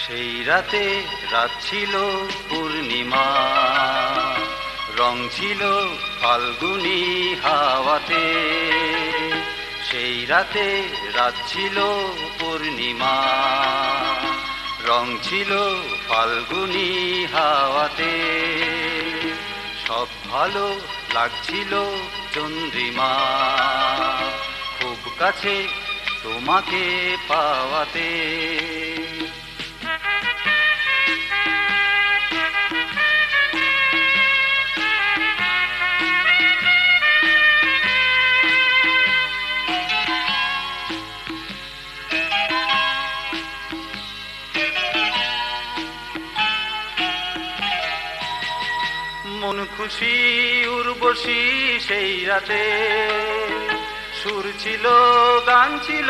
সেই রাতে রাত ছিল পূর্ণিমা, রং ছিল ফাল্গুনি হাওয়াতে। সেই রাতে রাত ছিল পূর্ণিমা, রং ছিল ফাল্গুনি হাওয়াতে। সব ভালো লাগছিল চন্দ্রিমা, খুব কাছে তোমাকে পাওয়াতে। মন খুশি উর্বশী সেই রাতে, সুর ছিল গান ছিল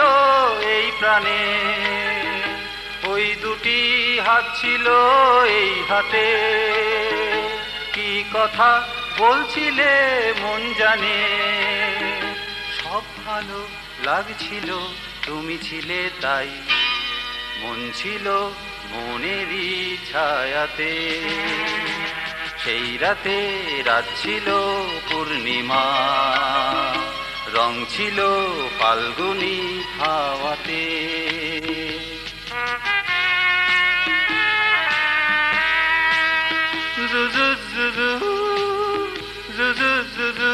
এই প্রাণে। ওই দুটি হাত ছিল এই হাতে, কি কথা বলছিলে মন জানে। সব ভালো লাগছিল তুমি ছিলে তাই, মন ছিল মনেরই ছায়াতে। সেই রাতে রাত ছিল পূর্ণিমা, রং ছিল ফাল্গুনি হাওয়াতে। জুজু জুজু জুজু জুজু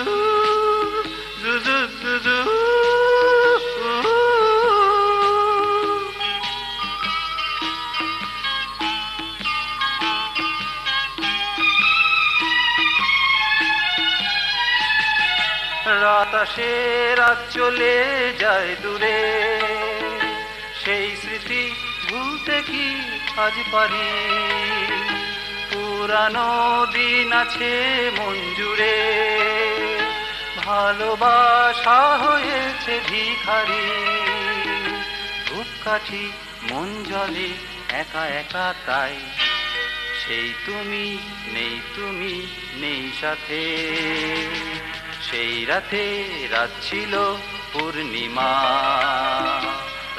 জুজু জুজু। রাত আসে রাত চলে যায় দূরে, সেই স্মৃতি ভুলতে কি আজ পারি। পুরানো দিন আছে মন জুড়ে, ভালোবাসা হয়েছে ভিখারি। ধূপকাঠি মন জলে একা একা তাই, সেই তুমি নেই তুমি নেই সাথে। সেই রাতে রাত ছিল পূর্ণিমা,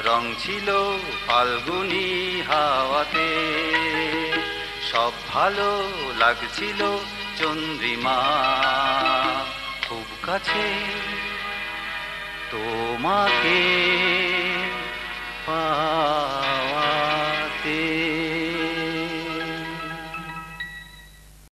রং ছিল ফাল্গুনি হাওয়াতে। সব ভালো লাগছিল চন্দ্রিমা, খুব কাছে তোমাকে পাওয়াতে।